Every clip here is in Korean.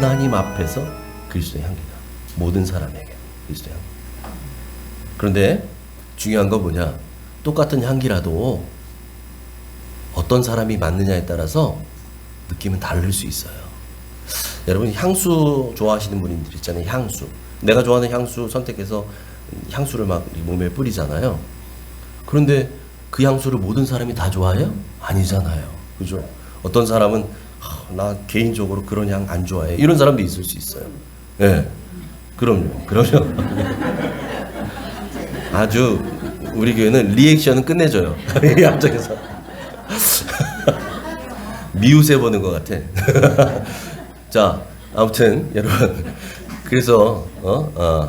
하나님 앞에서 그리스도의 향기다. 모든 사람에게 그리스도의 향기. 그런데 중요한 건 뭐냐? 똑같은 향기라도 어떤 사람이 맡느냐에 따라서 느낌은 다를 수 있어요. 여러분 향수 좋아하시는 분들 있잖아요. 향수. 내가 좋아하는 향수 선택해서 향수를 막 몸에 뿌리잖아요. 그런데 그 향수를 모든 사람이 다 좋아해요? 아니잖아요. 그죠? 어떤 사람은 나 개인적으로 그런 향 안 좋아해. 이런 사람도 있을 수 있어요. 예. 네. 그럼요. 아주 우리 교회는 리액션은 끝내줘요. 앞쪽에서 미우새 보는 것 같아. 자, 아무튼 여러분, 그래서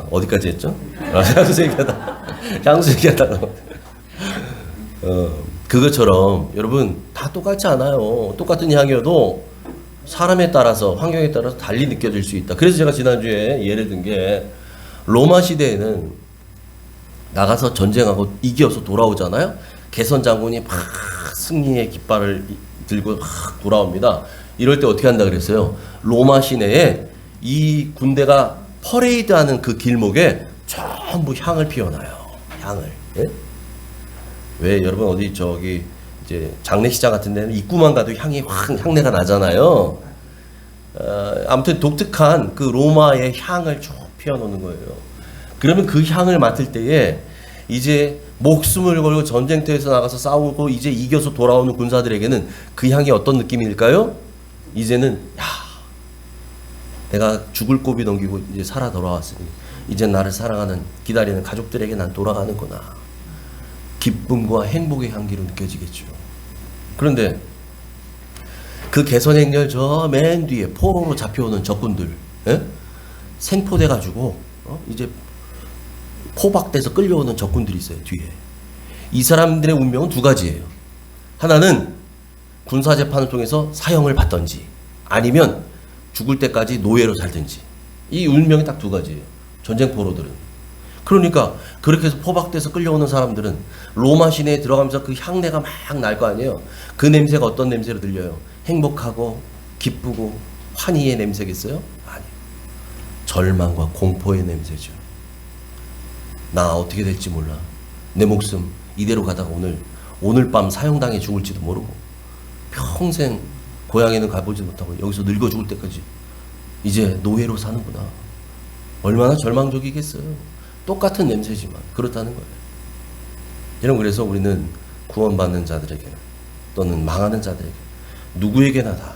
어디까지 했죠? 향수 얘기하다가 그것처럼 여러분 다 똑같지 않아요. 똑같은 향이어도 사람에 따라서, 환경에 따라서 달리 느껴질 수 있다. 그래서 제가 지난주에 예를 든 게, 로마 시대에는 나가서 전쟁하고 이겨서 돌아오잖아요. 개선 장군이 막 승리의 깃발을 들고 막 돌아옵니다. 이럴 때 어떻게 한다 그랬어요? 로마 시내에 이 군대가 퍼레이드하는 그 길목에 전부 향을 피워놔요. 향을. 예? 왜 여러분 어디 저기 이제 장례식장 같은 데는 입구만 가도 향이 확 향내가 나잖아요. 아무튼 독특한 그 로마의 향을 쭉 피워놓는 거예요. 그러면 그 향을 맡을 때에 이제 목숨을 걸고 전쟁터에서 나가서 싸우고 이제 이겨서 돌아오는 군사들에게는 그 향이 어떤 느낌일까요? 이제는 내가 죽을 고비 넘기고 이제 살아 돌아왔으니 이제 나를 사랑하는 기다리는 가족들에게 난 돌아가는구나. 기쁨과 행복의 향기로 느껴지겠죠. 그런데 그 개선행렬 저 맨 뒤에 포로로 잡혀오는 적군들, 예? 생포돼 가지고 이제 포박돼서 끌려오는 적군들이 있어요. 뒤에. 이 사람들의 운명은 두 가지예요. 하나는 군사재판을 통해서 사형을 받든지 아니면 죽을 때까지 노예로 살든지. 이 운명이 딱 두 가지예요. 전쟁 포로들은. 그러니까 그렇게 해서 포박돼서 끌려오는 사람들은 로마 시내에 들어가면서 그 향내가 막 날 거 아니에요. 그 냄새가 어떤 냄새로 들려요? 행복하고 기쁘고 환희의 냄새겠어요? 아니요. 절망과 공포의 냄새죠. 나 어떻게 될지 몰라. 내 목숨 이대로 가다가 오늘 밤 사형당해 죽을지도 모르고 평생 고향에는 가보지 못하고 여기서 늙어 죽을 때까지 이제 노예로 사는구나. 얼마나 절망적이겠어요. 똑같은 냄새지만 그렇다는 거예요. 여러분, 그래서 우리는 구원받는 자들에게 또는 망하는 자들에게 누구에게나 다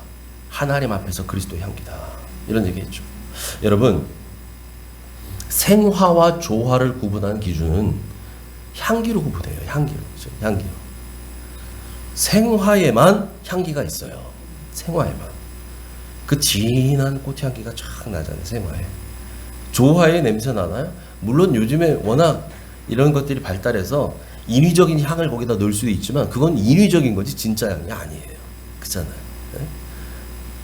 하나님 앞에서 그리스도의 향기다. 이런 얘기했죠. 여러분, 생화와 조화를 구분하는 기준은 향기로 구분해요. 향기로. 그렇죠? 향기로. 생화에만 향기가 있어요. 생화에만. 그 진한 꽃향기가 쫙 나잖아요. 생화에. 조화의 냄새 나나요? 물론 요즘에 워낙 이런 것들이 발달해서 인위적인 향을 거기다 넣을 수도 있지만 그건 인위적인 거지 진짜 향이 아니에요. 그렇잖아요. 네?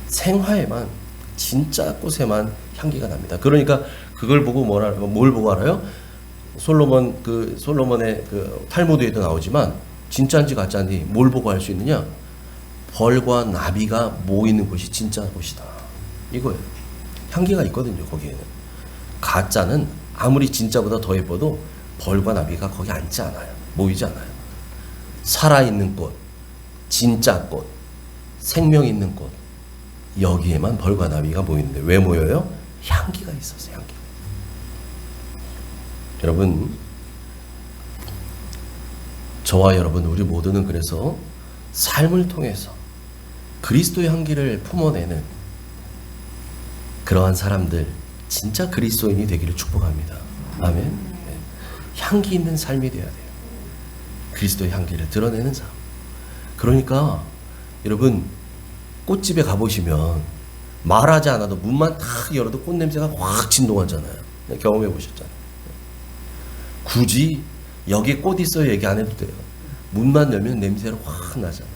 생화에만, 진짜 꽃에만 향기가 납니다. 그러니까 그걸 보고 뭘 보고 알아요? 솔로몬의 그 탈무드에도 나오지만 진짜인지 가짜인지 뭘 보고 알 수 있느냐? 벌과 나비가 모이는 곳이 진짜 곳이다. 이거예요. 향기가 있거든요. 거기에는. 가짜는 아무리 진짜보다 더 예뻐도 벌과 나비가 거기 앉지 않아요. 모이지 않아요. 살아있는 꽃, 진짜 꽃, 생명 있는 꽃, 여기에만 벌과 나비가 모이는데 왜 모여요? 향기가 있어서. 향기. 여러분, 저와 여러분 우리 모두는 그래서 삶을 통해서 그리스도의 향기를 품어내는 그러한 사람들, 진짜 그리스도인이 되기를 축복합니다. 아멘. 네. 향기 있는 삶이 되어야 돼요. 그리스도의 향기를 드러내는 삶. 그러니까 여러분, 꽃집에 가보시면 말하지 않아도 문만 탁 열어도 꽃냄새가 확 진동하잖아요. 경험해 보셨잖아요. 굳이 여기 꽃 있어요 얘기 안 해도 돼요. 문만 열면 냄새가 확 나잖아요.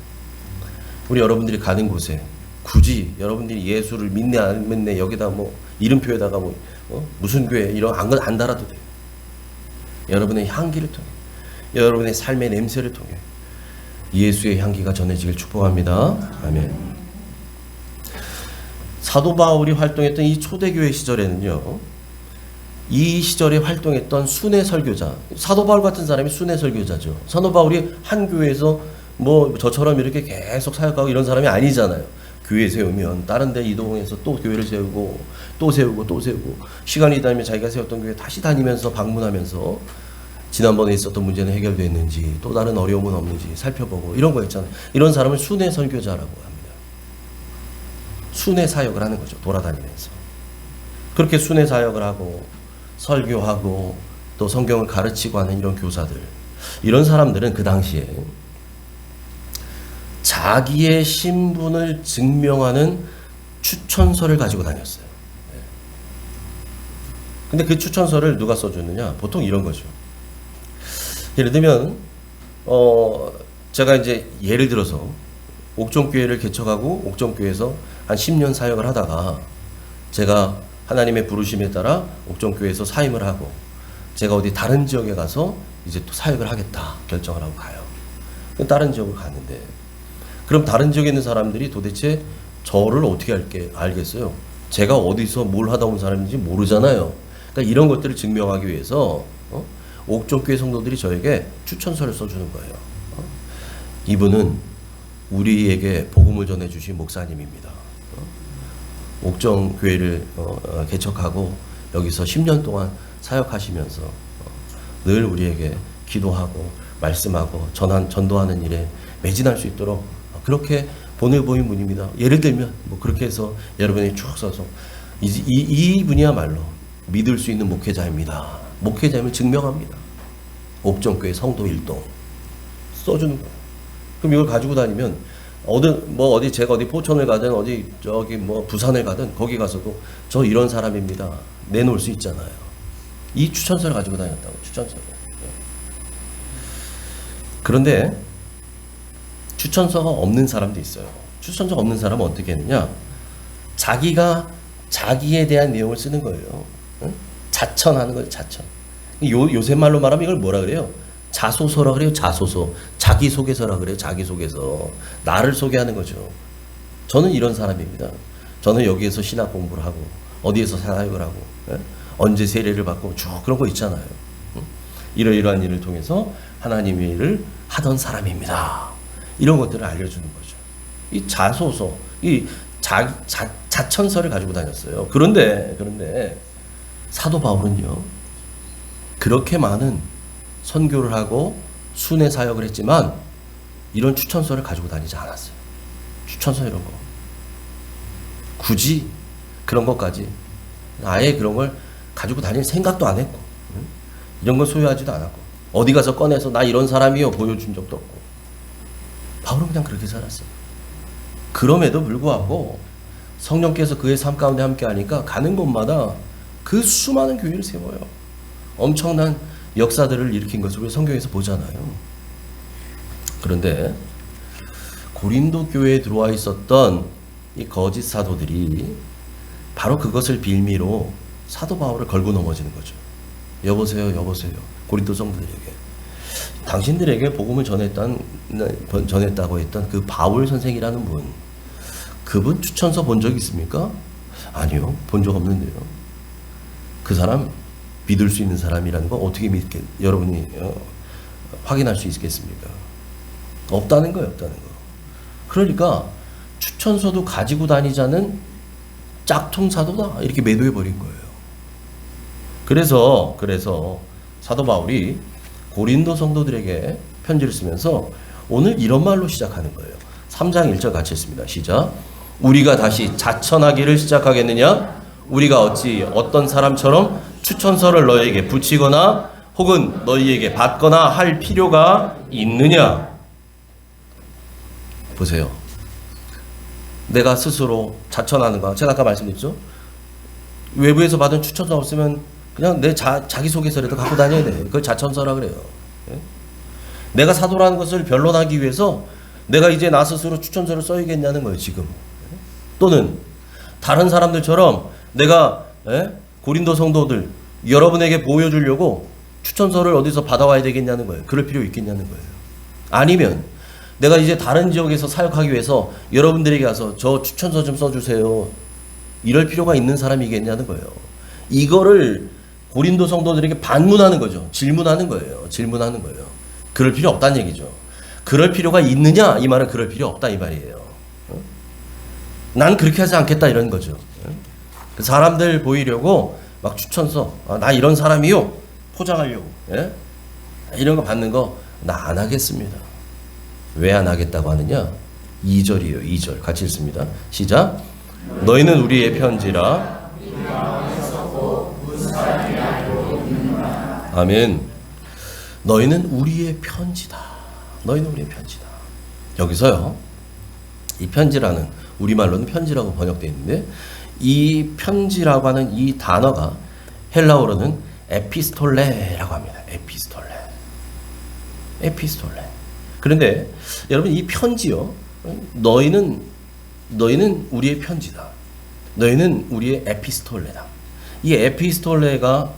우리 여러분들이 가는 곳에 굳이 여러분들이 예수를 믿네 안 믿네 여기다 뭐 이름표에다가 뭐 무슨 교회 이런 안 달아도 돼요. 여러분의 향기를 통해, 여러분의 삶의 냄새를 통해 예수의 향기가 전해지길 축복합니다. 아멘. 사도 바울이 활동했던 이 초대교회 시절에는요, 이 시절에 활동했던 순회 설교자, 사도 바울 같은 사람이 순회 설교자죠. 사도 바울이 한 교회에서 뭐 저처럼 이렇게 계속 사역하고 이런 사람이 아니잖아요. 교회 세우면 다른 데 이동해서 또 교회를 세우고 또 세우고 또 세우고, 시간이 다니면 자기가 세웠던 교회 다시 다니면서 방문하면서 지난번에 있었던 문제는 해결됐는지 또 다른 어려움은 없는지 살펴보고 이런 거였잖아요. 이런 사람을 순회 설교자라고 합니다. 순회 사역을 하는 거죠. 돌아다니면서. 그렇게 순회 사역을 하고 설교하고 또 성경을 가르치고 하는 이런 교사들, 이런 사람들은 그 당시에 자기의 신분을 증명하는 추천서를 가지고 다녔어요. 근데 그 추천서를 누가 써줬느냐? 보통 이런 거죠. 예를 들면 제가 이제 예를 들어서 옥정교회를 개척하고 옥정교회에서 한 10년 사역을 하다가 제가 하나님의 부르심에 따라 옥정교회에서 사임을 하고 제가 어디 다른 지역에 가서 이제 또 사역을 하겠다 결정을 하고 가요. 다른 지역을 가는데, 그럼 다른 지역에 있는 사람들이 도대체 저를 어떻게 알겠어요? 제가 어디서 뭘 하다 온 사람인지 모르잖아요. 그러니까 이런 것들을 증명하기 위해서 옥정교회 성도들이 저에게 추천서를 써주는 거예요. 이분은 우리에게 복음을 전해주신 목사님입니다. 옥정교회를 개척하고 여기서 10년 동안 사역하시면서 늘 우리에게 기도하고 말씀하고 전도하는 일에 매진할 수 있도록 그렇게 보내보인 분입니다. 예를 들면 뭐 그렇게 해서 여러분이 쭉 써서 이분이야말로 믿을 수 있는 목회자입니다. 목회자임을 증명합니다. 옥정교회 성도 일동 써주는 거예요. 그럼 이걸 가지고 다니면 어디 제가 어디 포천을 가든 어디 저기 뭐 부산을 가든 거기 가서도 저 이런 사람입니다. 내놓을 수 있잖아요. 이 추천서를 가지고 다녔다고, 추천서를. 그런데 추천서가 없는 사람도 있어요. 추천서가 없는 사람은 어떻게 했느냐? 자기가 자기에 대한 내용을 쓰는 거예요. 응? 자천하는 거예요. 자천. 요새 말로 말하면 이걸 뭐라 그래요? 자소서라 그래요. 자소서. 자기소개서라 그래요. 자기소개서. 나를 소개하는 거죠. 저는 이런 사람입니다. 저는 여기에서 신학 공부를 하고 어디에서 사역을 하고 언제 세례를 받고 쭉 그런 거 있잖아요. 이러이러한 일을 통해서 하나님의 일을 하던 사람입니다. 이런 것들을 알려주는 거죠. 이 자소서, 이 자천서를 가지고 다녔어요. 그런데 사도 바울은요, 그렇게 많은 선교를 하고 순회 사역을 했지만 이런 추천서를 가지고 다니지 않았어요. 추천서 이런 거. 굳이 그런 것까지 아예 그런 걸 가지고 다닐 생각도 안 했고, 이런 걸 소유하지도 않았고, 어디 가서 꺼내서 나 이런 사람이요 보여준 적도 없고. 바울은 그냥 그렇게 살았어요. 그럼에도 불구하고 성령께서 그의 삶 가운데 함께 하니까 가는 곳마다 그 수많은 교회를 세워요. 엄청난 역사들을 일으킨 것을 우리 성경에서 보잖아요. 그런데 고린도 교회에 들어와 있었던 이 거짓 사도들이 바로 그것을 빌미로 사도 바울을 걸고 넘어지는 거죠. 여보세요. 고린도 성도들에게. 당신들에게 복음을 전했다고 했던 그 바울 선생이라는 분, 그분 추천서 본 적 있습니까? 아니요. 본 적 없는데요. 그 사람 믿을 수 있는 사람이라는 거 어떻게 여러분이 확인할 수 있겠습니까? 없다는 거예요. 없다는 거. 그러니까 추천서도 가지고 다니자는 짝퉁 사도다 이렇게 매도해 버린 거예요. 그래서 사도 바울이 고린도 성도들에게 편지를 쓰면서 오늘 이런 말로 시작하는 거예요. 3장 1절 같이 했습니다. 시작. 우리가 다시 자천하기를 시작하겠느냐? 우리가 어찌 어떤 사람처럼 추천서를 너희에게 붙이거나 혹은 너희에게 받거나 할 필요가 있느냐? 보세요. 내가 스스로 자천하는 거, 제가 아까 말씀드렸죠? 외부에서 받은 추천서 없으면 그냥 내 자기소개서라도 갖고 다녀야 돼. 그걸 자천서라 그래요. 내가 사도라는 것을 변론하기 위해서 내가 이제 나 스스로 추천서를 써야겠냐는 거예요, 지금. 또는 다른 사람들처럼 내가 고린도 성도들 여러분에게 보여주려고 추천서를 어디서 받아와야 되겠냐는 거예요. 그럴 필요 있겠냐는 거예요. 아니면 내가 이제 다른 지역에서 사역하기 위해서 여러분들에게 가서 저 추천서 좀 써주세요. 이럴 필요가 있는 사람이겠냐는 거예요. 이거를 고린도 성도들에게 반문하는 거죠. 질문하는 거예요. 질문하는 거예요. 그럴 필요 없다는 얘기죠. 그럴 필요가 있느냐? 이 말은 그럴 필요 없다 이 말이에요. 난 그렇게 하지 않겠다 이런 거죠. 사람들 보이려고 막 추천서, 나 이런 사람이요 포장하려고, 예? 이런 거 받는 거 나 안 하겠습니다. 왜 안 하겠다고 하느냐? 2절이에요. 2절 같이 읽습니다. 시작. 너희는 우리의 편지라. 아멘. 너희는 우리의 편지다. 너희는 우리의 편지다. 여기서요, 이 편지라는, 우리말로는 편지라고 번역되어 있는데, 이 편지라고 하는 이 단어가 헬라어로는 에피스톨레라고 합니다. 에피스톨레. 그런데 여러분, 이 편지요, 너희는 우리의 편지다. 너희는 우리의 에피스톨레다. 이 에피스톨레가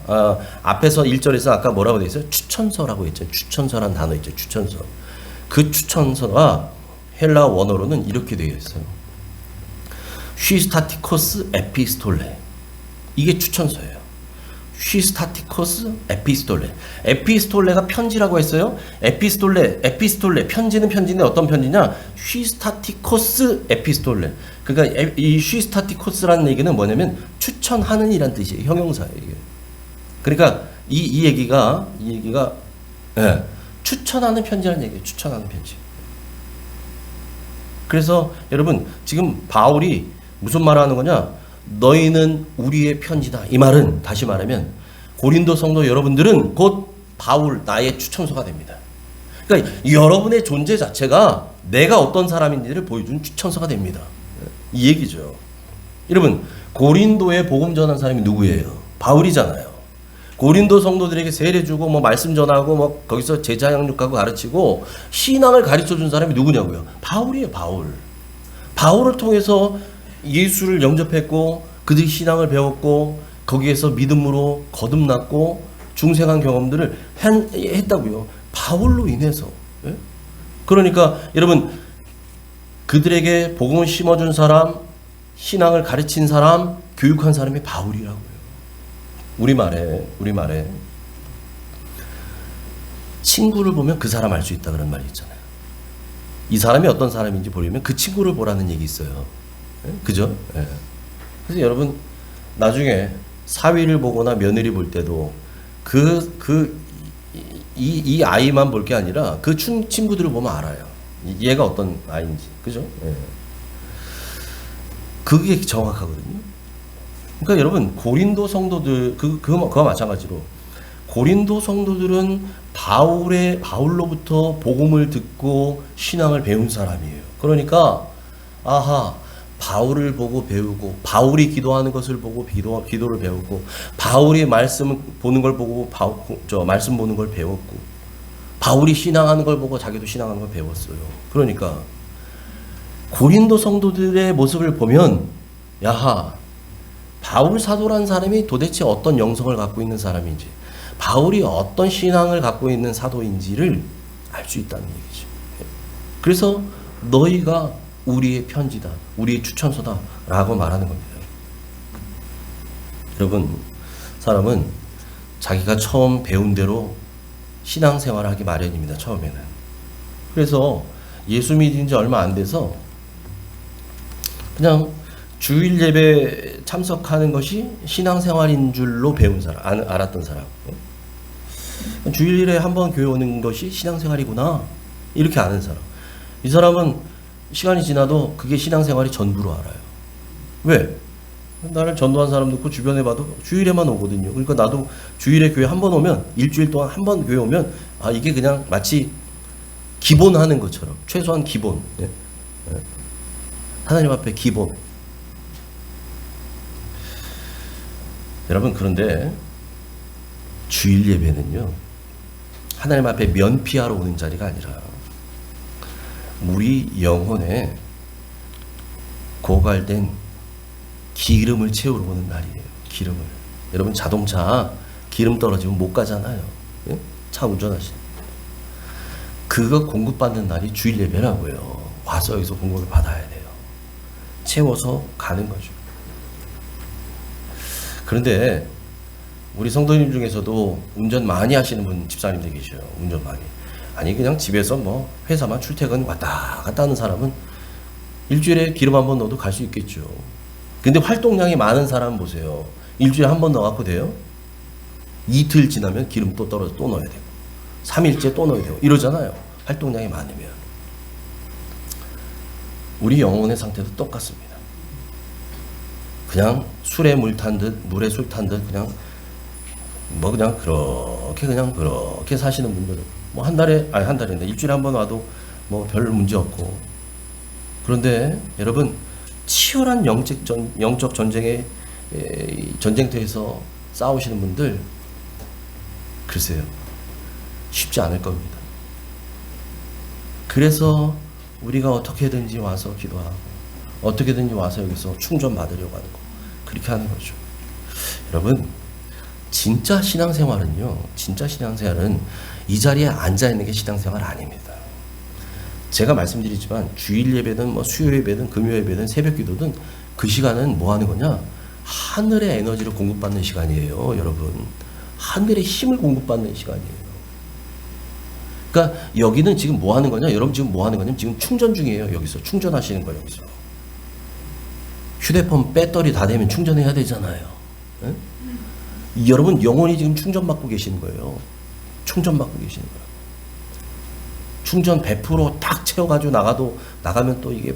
앞에서 1절에서 아까 뭐라고 되어 있어요? 추천서라고 했죠. 추천서라는 단어 있죠. 추천서. 그 추천서가 헬라 원어로는 이렇게 되어 있어요. 쉬스타티코스 에피스톨레. 이게 추천서예요. 쉬스타티코스 에피스톨레. 에피스톨레가 편지라고 했어요. 에피스톨레. 편지는 편지인데 어떤 편지냐? 쉬스타티코스 에피스톨레. 그러니까 이 쉬스타티코스라는 얘기는 뭐냐면 추천하는 이란 뜻이에요. 형용사예요, 이게. 그러니까 이 얘기가 예, 추천하는 편지라는 얘기예요. 추천하는 편지. 그래서 여러분, 지금 바울이 무슨 말을 하는 거냐? 너희는 우리의 편지다. 이 말은 다시 말하면 고린도 성도 여러분들은 곧 바울, 나의 추천서가 됩니다. 그러니까 여러분의 존재 자체가 내가 어떤 사람인지를 보여준 추천서가 됩니다. 이 얘기죠. 여러분, 고린도에 복음 전한 사람이 누구예요? 바울이잖아요. 고린도 성도들에게 세례 주고 뭐 말씀 전하고 뭐 거기서 제자 양육하고 가르치고 신앙을 가르쳐 준 사람이 누구냐고요? 바울이에요, 바울. 바울을 통해서 예수를 영접했고 그들이 신앙을 배웠고 거기에서 믿음으로 거듭났고 중생한 경험들을 했다고요. 바울로 인해서. 예? 그러니까 여러분, 그들에게 복음을 심어준 사람, 신앙을 가르친 사람, 교육한 사람이 바울이라고요. 우리말에 친구를 보면 그 사람 알 수 있다 그런 말이 있잖아요. 이 사람이 어떤 사람인지 보려면 그 친구를 보라는 얘기 있어요. 예? 그죠? 예. 그래서 여러분, 나중에 사위를 보거나 며느리 볼 때도 이 아이만 볼 게 아니라 그 친구들을 보면 알아요. 얘가 어떤 아이인지. 그죠? 예. 그게 정확하거든요. 그러니까 여러분, 고린도 성도들, 그와 마찬가지로 고린도 성도들은 바울로부터 복음을 듣고 신앙을 배운 사람이에요. 그러니까 바울을 보고 배우고, 바울이 기도하는 것을 보고 기도를 배우고, 바울이 말씀 보는 걸 보고 말씀 보는 걸 배웠고, 바울이 신앙하는 걸 보고 자기도 신앙하는 걸 배웠어요. 그러니까 고린도 성도들의 모습을 보면, 야하, 바울 사도라는 사람이 도대체 어떤 영성을 갖고 있는 사람인지, 바울이 어떤 신앙을 갖고 있는 사도인지를 알 수 있다는 얘기죠. 그래서 너희가 우리의 편지다, 우리의 추천서다 라고 말하는 겁니다. 여러분, 사람은 자기가 처음 배운 대로 신앙생활을 하기 마련입니다. 처음에는. 그래서 예수 믿은 지 얼마 안 돼서 그냥 주일 예배 참석하는 것이 신앙생활인 줄로 배운 사람, 알았던 사람. 주일에 한 번 교회 오는 것이 신앙생활이구나, 이렇게 아는 사람. 이 사람은 시간이 지나도 그게 신앙생활이 전부로 알아요. 왜? 나를 전도한 사람도 있고 주변에 봐도 주일에만 오거든요. 그러니까 나도 주일에 교회 한 번 오면, 일주일 동안 한 번 교회 오면, 이게 그냥 마치 기본 하는 것처럼, 최소한 기본. 네? 하나님 앞에 기본. 여러분, 그런데 주일 예배는요, 하나님 앞에 면피하러 오는 자리가 아니라 우리 영혼에 고갈된 기름을 채우러 오는 날이에요. 기름을. 여러분, 자동차 기름 떨어지면 못 가잖아요. 예? 차 운전하시는. 그거 공급받는 날이 주일 예배라고요. 와서 여기서 공급을 받아야 돼요. 채워서 가는 거죠. 그런데 우리 성도님 중에서도 운전 많이 하시는 분 집사님들 계셔요. 운전 많이. 아니 그냥 집에서 뭐 회사만 출퇴근 왔다 갔다 하는 사람은 일주일에 기름 한 번 넣어도 갈 수 있겠죠. 근데 활동량이 많은 사람 보세요. 일주일에 한 번 넣어갖고 돼요? 이틀 지나면 기름 또 떨어져 또 넣어야 되고 3일째 또 넣어야 되고 이러잖아요. 활동량이 많으면. 우리 영혼의 상태도 똑같습니다. 그냥 술에 물 탄 듯 물에 술 탄 듯 그냥 그렇게 사시는 분들은 뭐 한 달인데 일주일에 한 번 와도 뭐 별 문제 없고. 그런데 여러분 치열한 영적 전쟁터에서 싸우시는 분들 글쎄요 쉽지 않을 겁니다. 그래서 우리가 어떻게든지 와서 기도하고 어떻게든지 와서 여기서 충전 받으려고 하는 거 그렇게 하는 거죠. 여러분 진짜 신앙생활은 이 자리에 앉아있는 게 신앙생활 아닙니다. 제가 말씀드리지만 주일 예배든 뭐 수요 예배든 금요 예배든 새벽 기도든 그 시간은 뭐 하는 거냐? 하늘의 에너지를 공급받는 시간이에요. 여러분 하늘의 힘을 공급받는 시간이에요. 그러니까 여기는 지금 뭐 하는 거냐? 여러분 지금 뭐 하는 거냐면 지금 충전 중이에요. 여기서 충전하시는 거예요. 여기서 휴대폰 배터리 다 되면 충전해야 되잖아요. 네? 여러분 영혼이 지금 충전받고 계시는 거예요. 충전받고 계시는 거예요. 충전 100% 딱 채워가지고 나가면 또 이게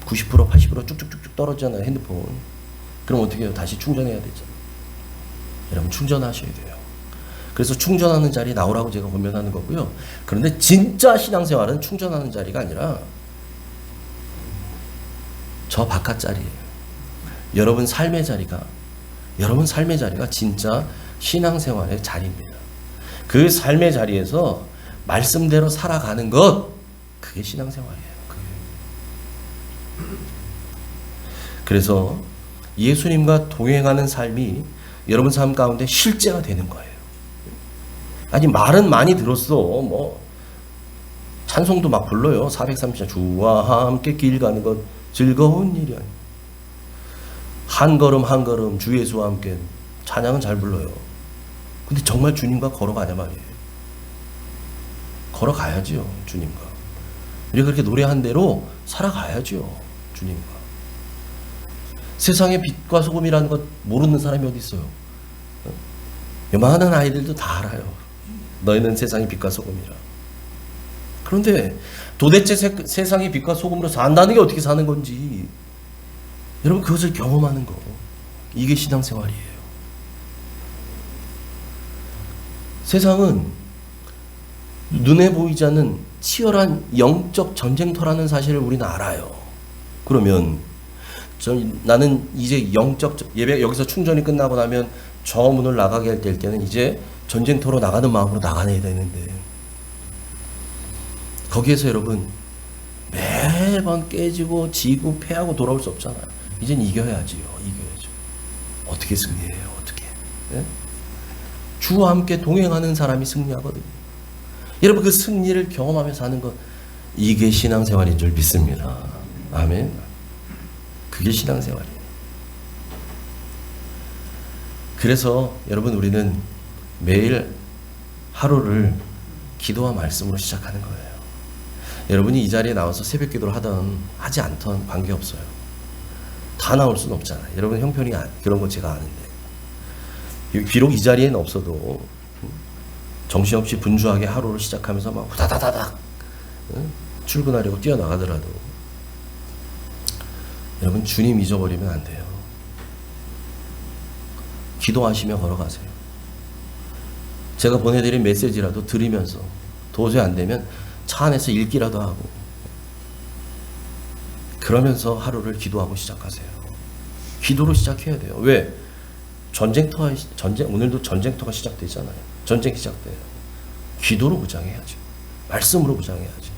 90% 80% 쭉쭉쭉쭉 떨어지잖아요. 핸드폰. 그럼 어떻게 해요? 다시 충전해야 되죠. 여러분 충전하셔야 돼요. 그래서 충전하는 자리 나오라고 제가 권면하는 거고요. 그런데 진짜 신앙생활은 충전하는 자리가 아니라 저 바깥 자리예요. 여러분 삶의 자리가 진짜 신앙생활의 자리입니다. 그 삶의 자리에서 말씀대로 살아가는 것 그게 신앙생활이에요. 그래서 예수님과 동행하는 삶이 여러분 삶 가운데 실제가 되는 거예요. 아니 말은 많이 들었어. 뭐 찬송도 막 불러요. 430장 주와 함께 길 가는 것 즐거운 일이 아니에요. 한 걸음 한 걸음 주 예수와 함께 찬양은 잘 불러요. 근데 정말 주님과 걸어가냐 말이에요. 걸어가야지요. 주님과. 우리가 그렇게 노래한 대로 살아가야지요. 주님과. 세상의 빛과 소금이라는 것 모르는 사람이 어디 있어요? 요만한 아이들도 다 알아요. 너희는 세상의 빛과 소금이라. 그런데 도대체 세상의 빛과 소금으로 산다는 게 어떻게 사는 건지 여러분 그것을 경험하는 거 이게 신앙생활이에요. 나는 눈에 보이지 않는 치열한 영적 전쟁터라는 사실을 우리는 알아요. 그러면 나는 이제 영적 예배 여기서 충전이 끝나고 나면 저 문을 나가게 될 때는 이제 전쟁터로 나가는 마음으로 나가야 되는데 거기에서 여러분 매번 깨지고 지고 패하고 돌아올 수 없잖아요. 이젠 이겨야지요. 이겨야죠. 어떻게 승리해요? 어떻게? 네? 주와 함께 동행하는 사람이 승리하거든요. 여러분 그 승리를 경험하며 사는 것 이게 신앙생활인 줄 믿습니다. 아멘. 그게 신앙생활이에요. 그래서 여러분 우리는 매일 하루를 기도와 말씀으로 시작하는 거예요. 여러분이 이 자리에 나와서 새벽 기도를 하든 하지 않든 관계없어요. 다 나올 수는 없잖아요. 여러분 형편이 그런 거 제가 아는데 비록 이 자리에는 없어도 정신없이 분주하게 하루를 시작하면서 막 후다다다닥 출근하려고 뛰어나가더라도 여러분 주님 잊어버리면 안 돼요. 기도하시며 걸어가세요. 제가 보내드린 메시지라도 들으면서 도저히 안 되면 차 안에서 읽기라도 하고 그러면서 하루를 기도하고 시작하세요. 기도로 시작해야 돼요. 왜? 오늘도 전쟁터가 시작되잖아요. 전쟁이 시작돼요. 기도로 무장해야죠. 말씀으로 무장해야죠.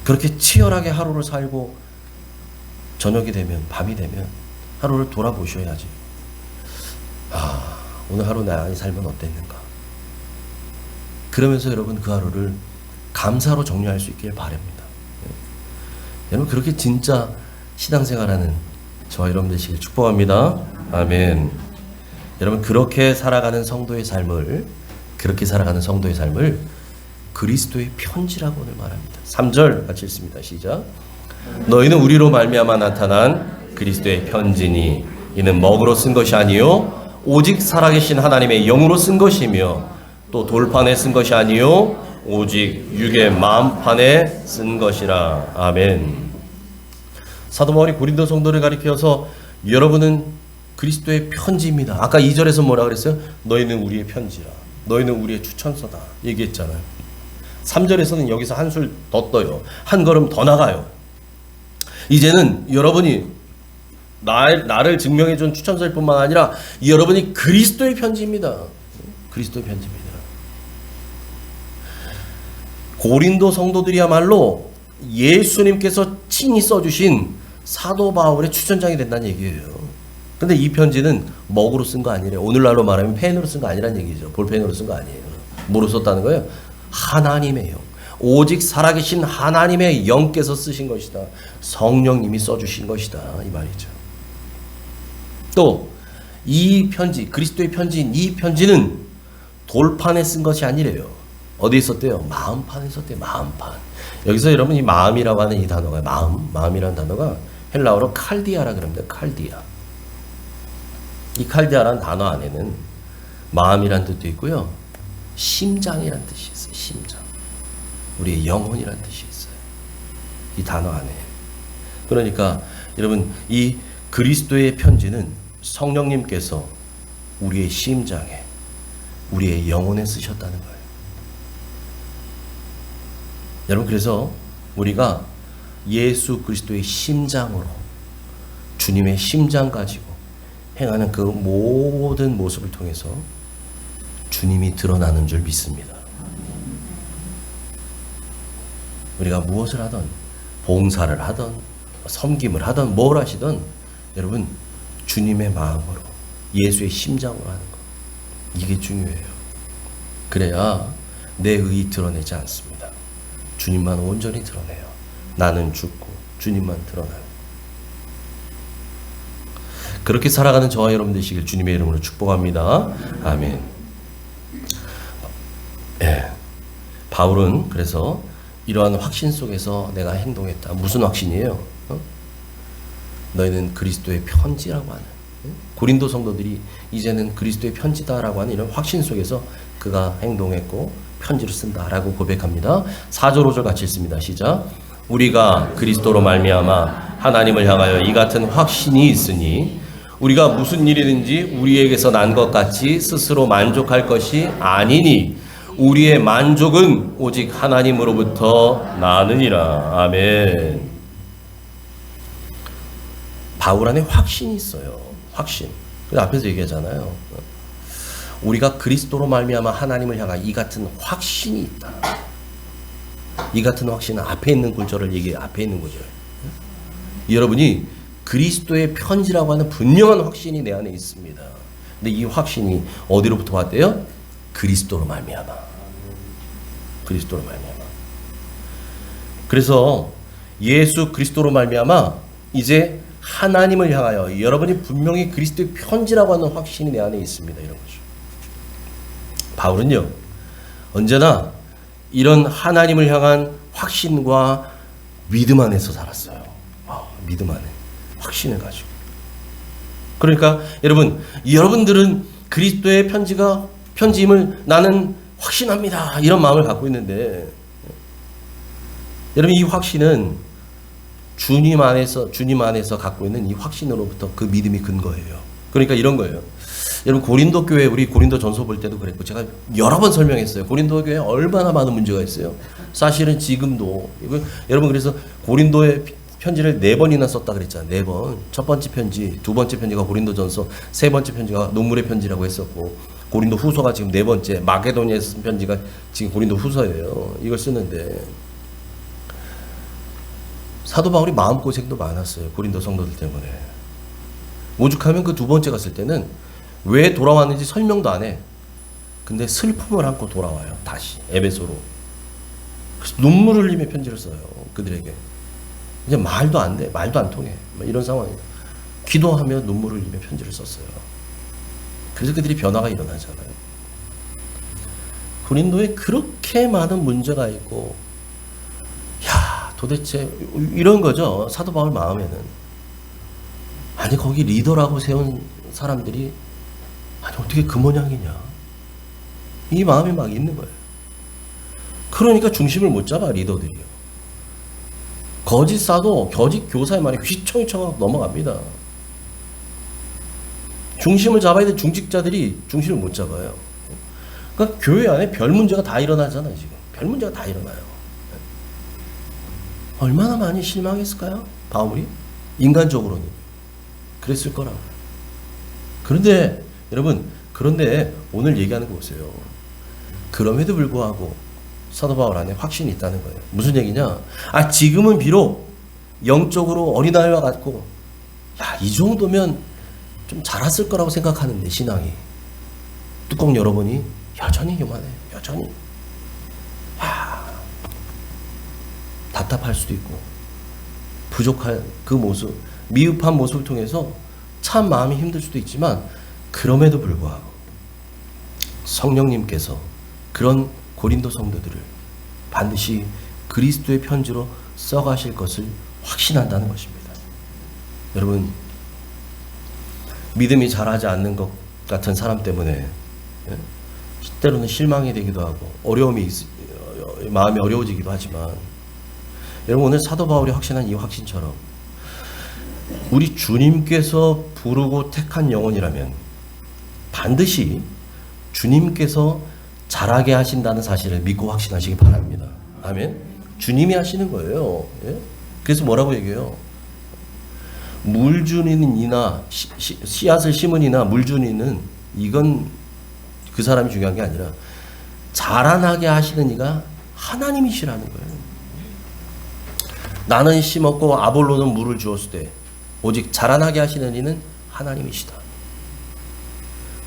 그렇게 치열하게 하루를 살고 저녁이 되면 밤이 되면 하루를 돌아보셔야지. 오늘 하루 나의 삶은 어땠는가. 그러면서 여러분 그 하루를 감사로 정리할 수 있길 바랍니다. 여러분 그렇게 진짜 신앙생활하는 저와 여러분 되시길 축복합니다. 아멘. 여러분 그렇게 살아가는 성도의 삶을 그리스도의 편지라고 오늘 말합니다. 3절 같이 읽습니다. 시작. 너희는 우리로 말미암아 나타난 그리스도의 편지니 이는 먹으로 쓴 것이 아니요 오직 살아계신 하나님의 영으로 쓴 것이며 또 돌판에 쓴 것이 아니요 오직 육의 마음판에 쓴 것이라. 아멘. 사도 바울이 고린도 성도를 가리켜서 여러분은 그리스도의 편지입니다. 아까 2절에서 뭐라 그랬어요? 너희는 우리의 편지라. 너희는 우리의 추천서다. 얘기했잖아요. 3절에서는 여기서 한술 더 떠요. 한 걸음 더 나가요. 이제는 여러분이 나를 증명해준 추천서일 뿐만 아니라 여러분이 그리스도의 편지입니다. 그리스도의 편지입니다. 고린도 성도들이야말로 예수님께서 친히 써주신 사도 바울의 추천장이 된다는 얘기예요. 근데 이 편지는 먹으로 쓴 거 아니래요. 오늘날로 말하면 펜으로 쓴 거 아니란 얘기죠. 볼펜으로 쓴 거 아니에요. 뭐로 썼다는 거예요? 하나님의 영. 오직 살아계신 하나님의 영께서 쓰신 것이다. 성령님이 써주신 것이다. 이 말이죠. 또 이 편지, 그리스도의 편지인 이 편지는 돌판에 쓴 것이 아니래요. 어디에 썼대요? 마음판에 썼대요. 마음판. 여기서 여러분 이 마음이라고 하는 이 단어가 마음이라는 단어가 헬라어로 칼디아라 그럽니다. 칼디아. 이 칼디아라는 단어 안에는 마음이란 뜻도 있고요. 심장이란 뜻이 있어요. 심장. 우리의 영혼이란 뜻이 있어요. 이 단어 안에. 그러니까 여러분 이 그리스도의 편지는 성령님께서 우리의 심장에 우리의 영혼에 쓰셨다는 거예요. 여러분 그래서 우리가 예수 그리스도의 심장으로 주님의 심장 가지고 행하는 그 모든 모습을 통해서 주님이 드러나는 줄 믿습니다. 우리가 무엇을 하든 봉사를 하든 섬김을 하든 뭘 하시든 여러분 주님의 마음으로 예수의 심장으로 하는 것 이게 중요해요. 그래야 내 의의 드러내지 않습니다. 주님만 온전히 드러내요. 나는 죽고 주님만 드러나요. 그렇게 살아가는 저와 여러분 되시길 주님의 이름으로 축복합니다. 아멘. 예. 바울은 그래서 이러한 확신 속에서 내가 행동했다. 무슨 확신이에요? 너희는 그리스도의 편지라고 하는 고린도 성도들이 이제는 그리스도의 편지다라고 하는 이런 확신 속에서 그가 행동했고 편지를 쓴다라고 고백합니다. 4절 5절 같이 읽습니다. 시작. 우리가 그리스도로 말미암아 하나님을 향하여 이 같은 확신이 있으니 우리가 무슨 일이든지 우리에게서 난 것 같이 스스로 만족할 것이 아니니 우리의 만족은 오직 하나님으로부터 나느니라. 아멘. 바울 안에 확신이 있어요. 확신. 앞에서 얘기하잖아요. 우리가 그리스도로 말미암아 하나님을 향한 이 같은 확신이 있다. 이 같은 확신은 앞에 있는 구절을 얘기해. 앞에 있는 구절. 여러분이 그리스도의 편지라고 하는 분명한 확신이 내 안에 있습니다. 근데 이 확신이 어디로부터 왔대요? 그리스도로 말미암아. 그리스도로 말미암아. 그래서 예수 그리스도로 말미암아 이제 하나님을 향하여 여러분이 분명히 그리스도의 편지라고 하는 확신이 내 안에 있습니다. 이런 거죠. 바울은요 언제나 이런 하나님을 향한 확신과 믿음 안에서 살았어요. 믿음 안에 확신을 가지고. 그러니까 여러분들은 그리스도의 편지임을 나는 확신합니다. 이런 마음을 갖고 있는데 여러분 이 확신은 주님 안에서 갖고 있는 이 확신으로부터 그 믿음이 근거예요. 그러니까 이런 거예요. 여러분 고린도 교회 우리 고린도 전서 볼 때도 그랬고 제가 여러 번 설명했어요. 고린도 교회에 얼마나 많은 문제가 있어요. 사실은 지금도 여러분 그래서 고린도의 편지를 4번이나 썼다 그랬잖아요. 4번. 첫 번째 편지, 두 번째 편지가 고린도 전서, 세 번째 편지가 눈물의 편지라고 했었고 고린도 후서가 지금 4번째, 마게도니아에서 쓴 편지가 지금 고린도 후서예요. 이걸 쓰는데 사도 바울이 마음고생도 많았어요. 고린도 성도들 때문에. 오죽하면 그 두 번째 갔을 때는 왜 돌아왔는지 설명도 안 해. 근데 슬픔을 안고 돌아와요. 다시 에베소로. 그래서 눈물을 흘리며 편지를 써요. 그들에게. 이제 말도 안 돼. 말도 안 통해. 이런 상황이에요. 기도하며 눈물을 흘리며 편지를 썼어요. 그래서 그들이 변화가 일어나잖아요. 고린도에 그렇게 많은 문제가 있고, 야, 도대체 이런 거죠. 사도 바울 마음에는. 아니, 거기 리더라고 세운 사람들이 아니 어떻게 그 모양이냐, 이 마음이 막 있는 거예요. 그러니까 중심을 못 잡아, 리더들이요. 거짓 사도 거짓 교사의 말에 휘청휘청 넘어갑니다. 중심을 잡아야 될 중직자들이 중심을 못 잡아요. 그러니까 교회 안에 별 문제가 다 일어나잖아요. 지금 별 문제가 다 일어나요. 얼마나 많이 실망했을까요? 바울이 인간적으로는 그랬을 거라고. 그런데 여러분, 그런데 오늘 얘기하는 거 보세요. 그럼에도 불구하고 사도 바울 안에 확신이 있다는 거예요. 무슨 얘기냐? 아, 지금은 비록 영적으로 어린아이와 같고, 야, 이 정도면 좀 자랐을 거라고 생각하는데, 신앙이 뚜껑 열어보니 여전히 요만해. 여전히. 야, 답답할 수도 있고, 부족한 그 모습, 미흡한 모습을 통해서 참 마음이 힘들 수도 있지만, 그럼에도 불구하고 성령님께서 그런 고린도 성도들을 반드시 그리스도의 편지로 써가실 것을 확신한다는 것입니다. 여러분, 믿음이 자라지 않는 것 같은 사람 때문에 때로는 실망이 되기도 하고 마음이 어려워지기도 하지만, 여러분, 오늘 사도 바울이 확신한 이 확신처럼 우리 주님께서 부르고 택한 영혼이라면 반드시 주님께서 자라게 하신다는 사실을 믿고 확신하시기 바랍니다. 아멘. 주님이 하시는 거예요. 예? 그래서 뭐라고 얘기해요? 물 주는 이나 씨앗을 심은 이나 물 주는 이는, 이건 그 사람이 중요한 게 아니라 자라나게 하시는 이가 하나님이시라는 거예요. 나는 심었고 아볼로는 물을 주었을 때 오직 자라나게 하시는 이는 하나님이시다.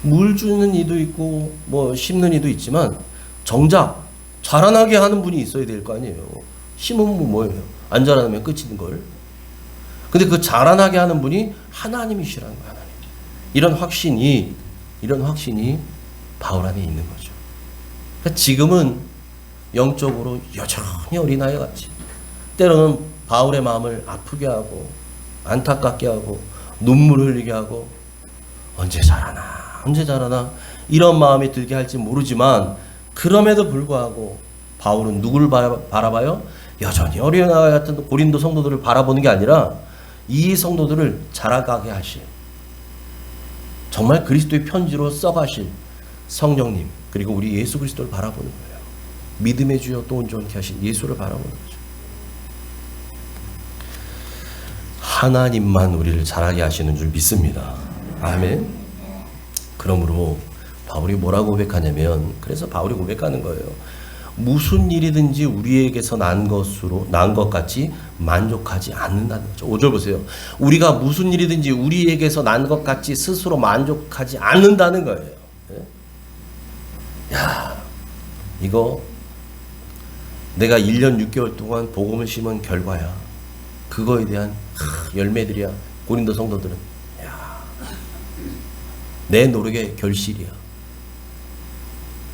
물 주는 이도 있고 뭐 심는 이도 있지만 정작 자라나게 하는 분이 있어야 될 거 아니에요. 심으면 뭐예요? 안 자라나면 끝인 걸. 근데 그 자라나게 하는 분이 하나님이시라는 거예요. 하나님. 이런 확신이 바울 안에 있는 거죠. 그러니까 지금은 영적으로 여전히 어린아이 같이, 때로는 바울의 마음을 아프게 하고 안타깝게 하고 눈물을 흘리게 하고, 언제 자라나 이런 마음이 들게 할지 모르지만, 그럼에도 불구하고 바울은 누구를 바라봐요? 여전히 어린아이 같은 고린도 성도들을 바라보는 게 아니라 이 성도들을 자라가게 하실, 정말 그리스도의 편지로 써가실 성령님, 그리고 우리 예수 그리스도를 바라보는 거예요. 믿음의 주여 또 온전케 하신 예수를 바라보는 거죠. 하나님만 우리를 자라게 하시는 줄 믿습니다. 아멘. 그러므로 바울이 뭐라고 고백하냐면, 그래서 바울이 고백하는 거예요. 무슨 일이든지 우리에게서 난 것 같이 만족하지 않는다는 거죠. 5절 보세요. 우리가 무슨 일이든지 우리에게서 난 것 같이 스스로 만족하지 않는다는 거예요. 야, 이거 내가 1년 6개월 동안 복음을 심은 결과야. 그거에 대한 열매들이야. 고린도 성도들은 내 노력의 결실이야.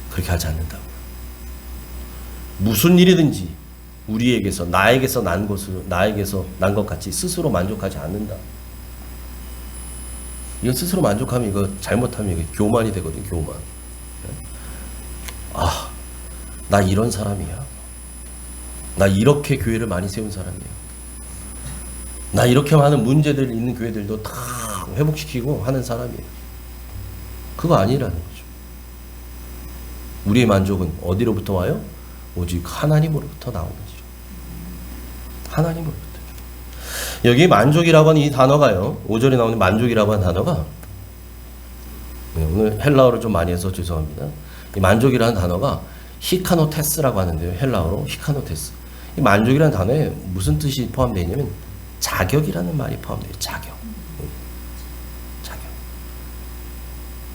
그렇게 하지 않는다고. 무슨 일이든지 우리에게서, 나에게서 난 것 같이 스스로 만족하지 않는다. 이거 스스로 만족하면, 이거 잘못하면 이거 교만이 되거든. 교만. 아, 나 이런 사람이야. 나 이렇게 교회를 많이 세운 사람이야. 나 이렇게 많은 문제들 있는 교회들도 다 회복시키고 하는 사람이에요. 그거 아니라는 거죠. 우리의 만족은 어디로부터 와요? 오직 하나님으로부터 나오는 거죠. 하나님으로부터. 여기 만족이라고 하는 이 단어가요, 5절에 나오는 만족이라고 하는 단어가, 오늘 헬라어를 좀 많이 해서 죄송합니다. 이 만족이라는 단어가 히카노테스라고 하는데요. 헬라어로 히카노테스. 이 만족이라는 단어에 무슨 뜻이 포함되어 있냐면 자격이라는 말이 포함되어 있어요. 자격.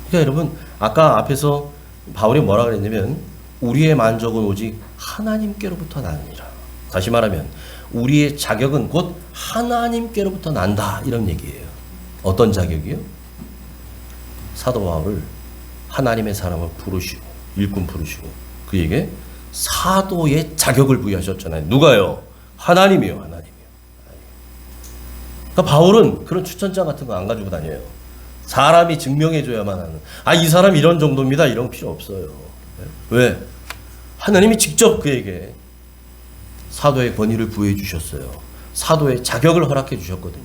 그러니까 여러분, 아까 앞에서 바울이 뭐라 그랬냐면, 우리의 만족은 오직 하나님께로부터 나느니라. 다시 말하면 우리의 자격은 곧 하나님께로부터 난다, 이런 얘기예요. 어떤 자격이요? 사도 바울을 하나님의 사람을 부르시고 일꾼 부르시고 그에게 사도의 자격을 부여하셨잖아요. 누가요? 하나님이요. 하나님이요. 그러니까 바울은 그런 추천장 같은 거 안 가지고 다녀요. 사람이 증명해줘야만 하는. 이 사람 이런 정도입니다. 이런 거 필요 없어요. 왜? 하나님이 직접 그에게 사도의 권위를 부여해 주셨어요. 사도의 자격을 허락해 주셨거든요.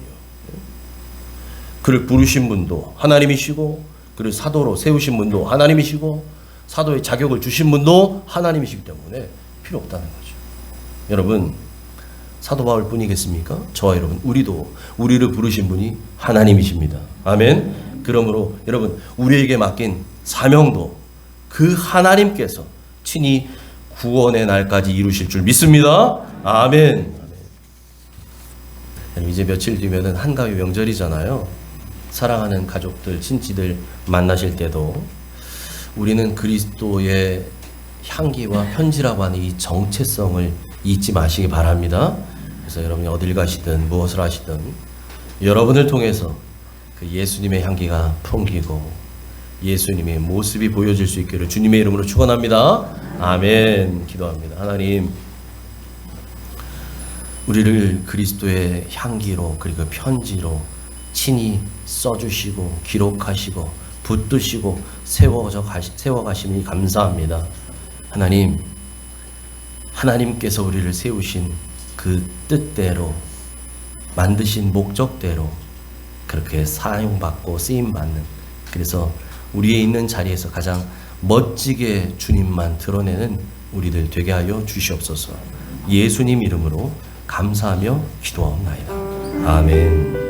그를 부르신 분도 하나님이시고 그를 사도로 세우신 분도 하나님이시고 사도의 자격을 주신 분도 하나님이시기 때문에 필요 없다는 거죠. 여러분, 사도 바울 뿐이겠습니까? 저와 여러분, 우리도 우리를 부르신 분이 하나님이십니다. 아멘. 그러므로 여러분, 우리에게 맡긴 사명도 그 하나님께서 친히 구원의 날까지 이루실 줄 믿습니다. 아멘. 이제 며칠 뒤면은 한가위 명절이잖아요. 사랑하는 가족들, 친지들 만나실 때도 우리는 그리스도의 향기와 편지라고 하는 이 정체성을 잊지 마시기 바랍니다. 그래서 여러분이 어딜 가시든 무엇을 하시든 여러분을 통해서 그 예수님의 향기가 풍기고 예수님의 모습이 보여질 수 있기를 주님의 이름으로 축원합니다. 아멘. 기도합니다. 하나님, 우리를 그리스도의 향기로 그리고 편지로 친히 써주시고 기록하시고 붙드시고 세워가심이 감사합니다. 하나님, 하나님께서 우리를 세우신 그 뜻대로 만드신 목적대로 그렇게 사용받고 쓰임받는, 그래서 우리의 있는 자리에서 가장 멋지게 주님만 드러내는 우리들 되게 하여 주시옵소서. 예수님 이름으로 감사하며 기도하옵나이다. 아멘.